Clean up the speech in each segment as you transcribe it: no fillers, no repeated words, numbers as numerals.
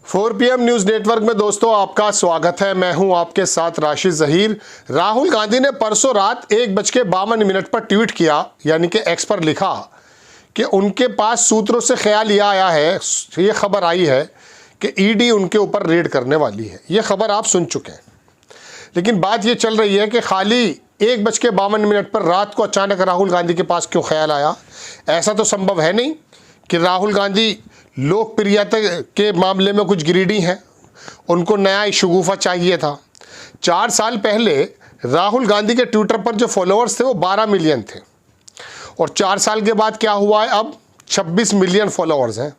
4PM news network में दोस्तों आपका स्वागत है। मैं हूं आपके साथ राशिद जहीर। राहुल गांधी ने परसों रात 1:52 पर ट्वीट किया, यानी कि एक्स पर लिखा कि उनके पास सूत्रों से ख्याल यह आया है, ये खबर आई है कि ईडी उनके ऊपर रेड करने वाली है। ये खबर आप सुन चुके हैं, लेकिन बात ये चल रही है कि खाली 1:52 पर रात को अचानक राहुल गांधी के पास क्यों ख्याल आया। ऐसा तो संभव है नहीं कि राहुल गांधी लोकप्रियता के मामले में कुछ गिरीडी हैं, उनको नया शगुफा चाहिए था। 4 साल पहले राहुल गांधी के ट्विटर पर जो फॉलोअर्स थे वो 12 मिलियन थे, और 4 साल के बाद क्या हुआ है, अब 26 मिलियन फॉलोअर्स हैं।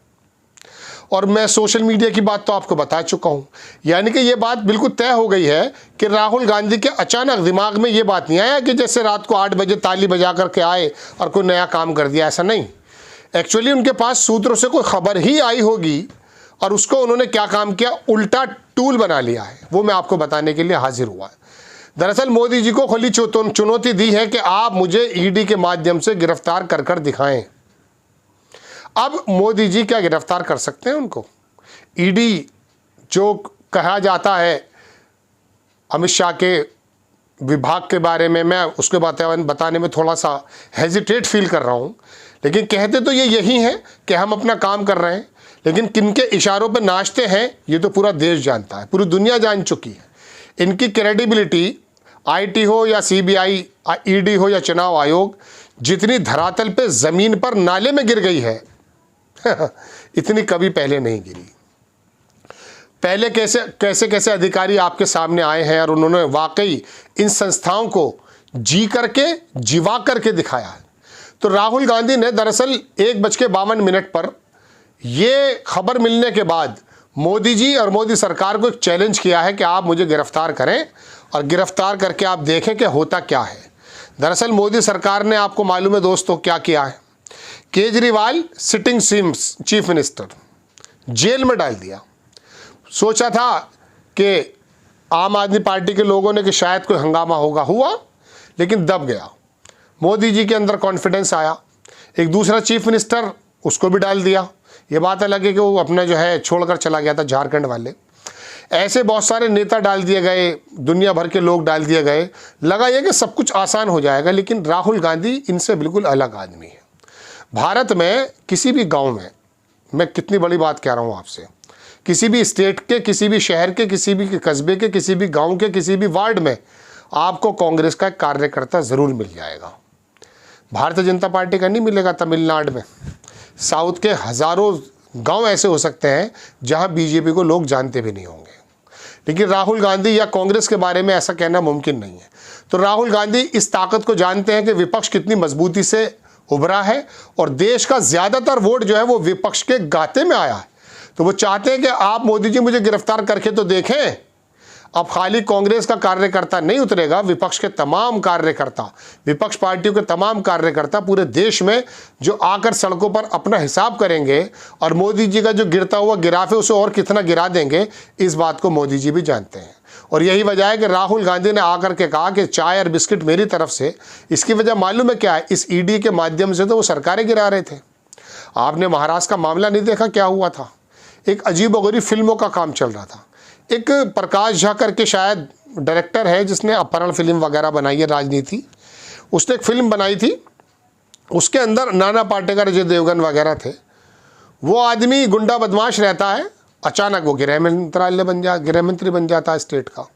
और मैं सोशल मीडिया की बात तो आपको बता चुका हूँ, यानी कि ये बात बिल्कुल तय हो गई है कि राहुल गांधी के अचानक दिमाग में ये बात नहीं आया कि जैसे रात को 8 बजे ताली बजा करके आए और कोई नया काम कर दिया। ऐसा नहीं, एक्चुअली उनके पास सूत्रों से कोई खबर ही आई होगी और उसको उन्होंने क्या काम किया, उल्टा टूल बना लिया है। वो मैं आपको बताने के लिए हाजिर हुआ है। दरअसल मोदी जी को खुली चुनौती दी है कि आप मुझे ईडी के माध्यम से गिरफ्तार कर कर दिखाएं। अब मोदी जी क्या गिरफ्तार कर सकते हैं उनको? ईडी जो कहा जाता है अमित शाह के विभाग के बारे में, मैं उसके बताने में थोड़ा सा हेजिटेट फील कर रहा हूँ, लेकिन कहते तो ये यही हैं कि हम अपना काम कर रहे हैं, लेकिन किनके इशारों पर नाचते हैं ये तो पूरा देश जानता है, पूरी दुनिया जान चुकी है। इनकी क्रेडिबिलिटी आईटी हो या सीबीआई, ईडी हो या चुनाव आयोग, जितनी धरातल पे ज़मीन पर नाले में गिर गई है इतनी कभी पहले नहीं गिरी। पहले कैसे अधिकारी आपके सामने आए हैं और उन्होंने वाकई इन संस्थाओं को जीवा करके दिखाया है। तो राहुल गांधी ने दरअसल 1:52 पर यह खबर मिलने के बाद मोदी जी और मोदी सरकार को एक चैलेंज किया है कि आप मुझे गिरफ्तार करें और गिरफ्तार करके आप देखें कि होता क्या है। दरअसल मोदी सरकार ने, आपको मालूम है दोस्तों, क्या किया है, Kejriwal sitting chief minister jail में डाल दिया। सोचा था कि आम आदमी पार्टी के लोगों ने कि शायद कोई हंगामा हुआ, लेकिन दब गया। मोदी जी के अंदर कॉन्फिडेंस आया। एक दूसरा चीफ मिनिस्टर, उसको भी डाल दिया। ये बात अलग है कि वो अपना जो है छोड़कर चला गया था, झारखंड वाले। ऐसे बहुत सारे नेता डाल दिए गए, दुनिया भर के लोग डाल दिए गए। लगा ये कि सब कुछ आसान हो जाएगा, लेकिन राहुल गांधी इनसे बिल्कुल अलग आदमी है। भारत में किसी भी गाँव में, मैं कितनी बड़ी बात कह रहा हूँ आपसे, किसी भी स्टेट के, किसी भी शहर के, किसी भी कस्बे के, किसी भी गाँव के, किसी भी वार्ड में आपको कांग्रेस का कार्यकर्ता ज़रूर मिल जाएगा। भारतीय जनता पार्टी का नहीं मिलेगा। तमिलनाडु में, साउथ के हज़ारों गांव ऐसे हो सकते हैं जहां बीजेपी को लोग जानते भी नहीं होंगे, लेकिन राहुल गांधी या कांग्रेस के बारे में ऐसा कहना मुमकिन नहीं है। तो राहुल गांधी इस ताकत को जानते हैं कि विपक्ष कितनी मजबूती से उभरा है और देश का ज़्यादातर वोट जो है वो विपक्ष के गाते में आया है। तो वो चाहते हैं कि आप मोदी जी मुझे गिरफ्तार करके तो देखें। अब खाली कांग्रेस का कार्यकर्ता नहीं उतरेगा, विपक्ष के तमाम कार्यकर्ता, विपक्ष पार्टियों के तमाम कार्यकर्ता पूरे देश में जो आकर सड़कों पर अपना हिसाब करेंगे और मोदी जी का जो गिरता हुआ गिराफ है उसे और कितना गिरा देंगे, इस बात को मोदी जी भी जानते हैं। और यही वजह है कि राहुल गांधी ने आकर के कहा कि चाय और बिस्किट मेरी तरफ से। इसकी वजह मालूम है क्या है, इस ईडी के माध्यम से तो वो सरकारें गिरा रहे थे। आपने महाराष्ट्र का मामला नहीं देखा क्या हुआ था? एक अजीबोगरीब फिल्मों का काम चल रहा था। एक प्रकाश झा करके शायद डायरेक्टर है जिसने अपहरण फिल्म वगैरह बनाई है, राजनीति, उसने एक फिल्म बनाई थी, उसके अंदर नाना पाटेकर, अजय देवगन वगैरह थे। वो आदमी गुंडा बदमाश रहता है, अचानक वो गृह मंत्री बन जाता है स्टेट का।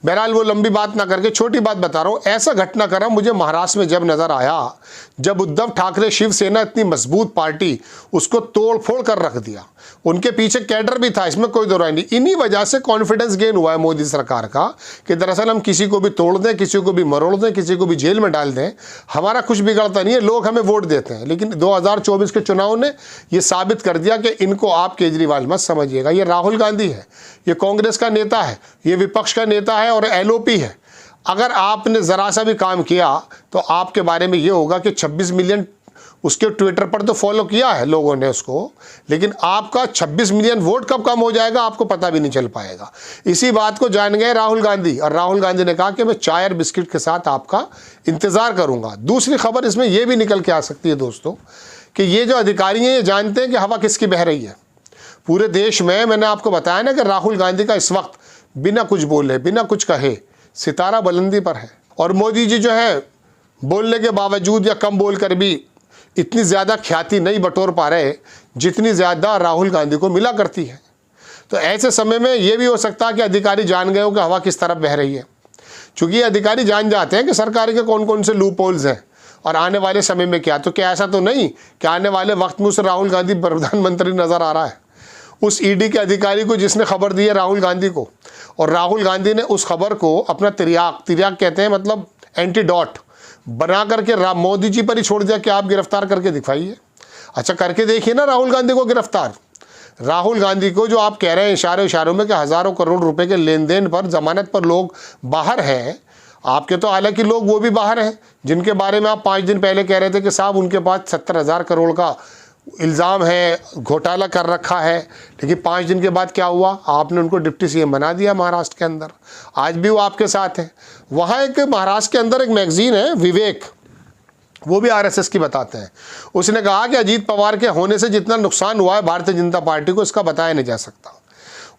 बहरहाल वो लंबी बात ना करके छोटी बात बता रहा हूँ। ऐसा घटनाक्रम मुझे महाराष्ट्र में जब नज़र आया, जब उद्धव ठाकरे शिवसेना इतनी मजबूत पार्टी, उसको तोड़ फोड़ कर रख दिया। उनके पीछे कैडर भी था, इसमें कोई दो राय नहीं। इन्हीं वजह से कॉन्फिडेंस गेन हुआ है मोदी सरकार का कि दरअसल हम किसी को भी तोड़ दें, किसी को भी मरोड़ दें, किसी को भी जेल में डाल दें, हमारा कुछ बिगड़ता नहीं है, लोग हमें वोट देते हैं। लेकिन 2024 के चुनाव ने ये साबित कर दिया कि इनको आप केजरीवाल मत समझिएगा। ये राहुल गांधी है, ये कांग्रेस का नेता है, ये विपक्ष का नेता है और एलओपी है। अगर आपने ज़रा सा भी काम किया तो आपके बारे में ये होगा कि 26 मिलियन उसके ट्विटर पर तो फॉलो किया है लोगों ने उसको, लेकिन आपका 26 मिलियन वोट कब कम हो जाएगा आपको पता भी नहीं चल पाएगा। इसी बात को जान गए राहुल गांधी, और राहुल गांधी ने कहा कि मैं चाय और बिस्किट के साथ आपका इंतज़ार करूंगा। दूसरी खबर इसमें यह भी निकल के आ सकती है दोस्तों कि ये जो अधिकारी हैं ये जानते हैं कि हवा किसकी बह रही है। पूरे देश में मैंने आपको बताया ना कि राहुल गांधी का इस वक्त बिना कुछ बोले, बिना कुछ कहे सितारा बुलंदी पर है। और मोदी जी जो है बोलने के बावजूद या कम बोलकर भी इतनी ज़्यादा ख्याति नहीं बटोर पा रहे जितनी ज़्यादा राहुल गांधी को मिला करती है। तो ऐसे समय में ये भी हो सकता है कि अधिकारी जान गए हो कि हवा किस तरफ बह रही है, क्योंकि ये अधिकारी जान जाते हैं कि सरकार के कौन कौन से लूप होल्स हैं और आने वाले समय में क्या। तो क्या ऐसा तो नहीं कि आने वाले वक्त में उस राहुल गांधी प्रधानमंत्री नज़र आ रहा है, उस ईडी के अधिकारी को जिसने खबर दी है राहुल गांधी को, और राहुल गांधी ने उस खबर को अपना तिर्याक कहते हैं, मतलब एंटीडोट बना करके मोदी जी पर ही छोड़ दिया कि आप गिरफ्तार करके दिखाइए। अच्छा, करके देखिए ना राहुल गांधी को गिरफ्तार। राहुल गांधी को जो आप कह रहे हैं इशारों में कि हज़ारों करोड़ रुपए के लेन देन पर जमानत पर लोग बाहर हैं, आपके तो हालांकि लोग वो भी बाहर हैं जिनके बारे में आप 5 दिन पहले कह रहे थे कि साहब उनके पास 70,000 करोड़ का इल्ज़ाम है, घोटाला कर रखा है। लेकिन 5 दिन के बाद क्या हुआ, आपने उनको डिप्टी सीएम बना दिया महाराष्ट्र के अंदर। आज भी वो आपके साथ हैं। वहाँ एक महाराष्ट्र के अंदर एक मैगजीन है विवेक, वो भी आरएसएस की बताते हैं। उसने कहा कि अजीत पवार के होने से जितना नुकसान हुआ है भारतीय जनता पार्टी को, इसका बताया नहीं जा सकता।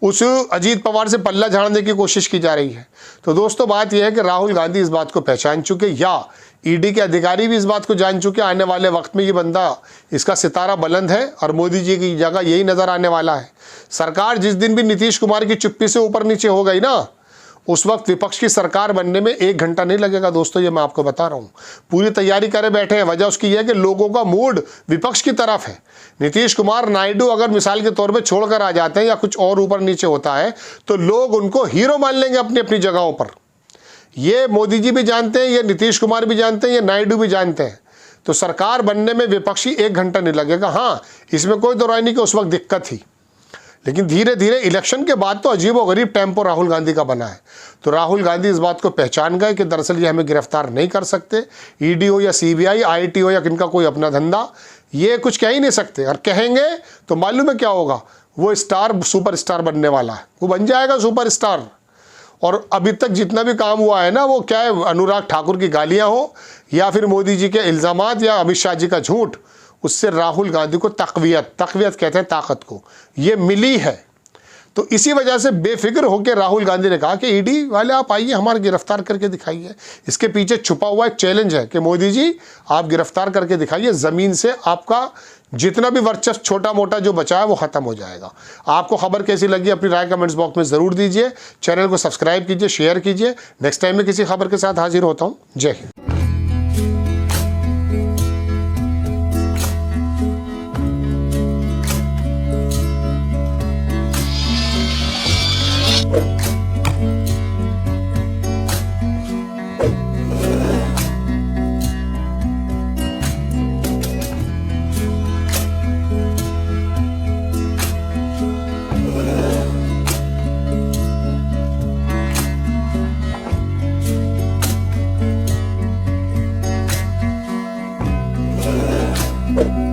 उस अजीत पवार से पल्ला झाड़ने की कोशिश की जा रही है। तो दोस्तों बात यह है कि राहुल गांधी इस बात को पहचान चुके, या ईडी के अधिकारी भी इस बात को जान चुके आने वाले वक्त में ये बंदा, इसका सितारा बुलंद है और मोदी जी की जगह यही नज़र आने वाला है। सरकार जिस दिन भी नीतीश कुमार की चुप्पी से ऊपर नीचे हो गई ना, उस वक्त विपक्ष की सरकार बनने में 1 घंटा नहीं लगेगा दोस्तों, ये मैं आपको बता रहा हूँ। पूरी तैयारी करे बैठे हैं। वजह उसकी यह है कि लोगों का मूड विपक्ष की तरफ है। नीतीश कुमार, नायडू अगर मिसाल के तौर पे छोड़कर आ जाते हैं या कुछ और ऊपर नीचे होता है तो लोग उनको हीरो मान लेंगे अपनी अपनी जगहों पर। ये मोदी जी भी जानते हैं, ये नीतीश कुमार भी जानते हैं, ये नायडू भी जानते हैं। तो सरकार बनने में विपक्षी 1 घंटा नहीं लगेगा। हाँ, इसमें कोई दो राय नहीं कि उस वक्त दिक्कत थी, लेकिन धीरे धीरे इलेक्शन के बाद तो अजीबोगरीब टेम्पो राहुल गांधी का बना है। तो राहुल गांधी इस बात को पहचान गए कि दरअसल ये हमें गिरफ्तार नहीं कर सकते। ईडी हो या सीबीआई, आईटी हो या किनका कोई अपना धंधा, ये कुछ कह ही नहीं सकते। और कहेंगे तो मालूम है क्या होगा, वो स्टार सुपर स्टार बनने वाला है, वो बन जाएगा सुपर स्टार। और अभी तक जितना भी काम हुआ है ना, वो क्या है, अनुराग ठाकुर की गालियाँ हो या फिर मोदी जी के इल्ज़ामात या अमित शाह जी का झूठ, उससे राहुल गांधी को तक़वियत कहते हैं ताकत को, ये मिली है। तो इसी वजह से बेफिक्र होकर राहुल गांधी ने कहा कि ईडी वाले आप आइए, हमारा गिरफ्तार करके दिखाइए। इसके पीछे छुपा हुआ एक चैलेंज है कि मोदी जी आप गिरफ्तार करके दिखाइए, ज़मीन से आपका जितना भी वर्चस्व छोटा मोटा जो बचा है वो ख़त्म हो जाएगा। आपको खबर कैसी लगी अपनी राय कमेंट्स बॉक्स में ज़रूर दीजिए। चैनल को सब्सक्राइब कीजिए, शेयर कीजिए। नेक्स्ट टाइम में किसी खबर के साथ हाजिर होता हूँ। जय हिंद। you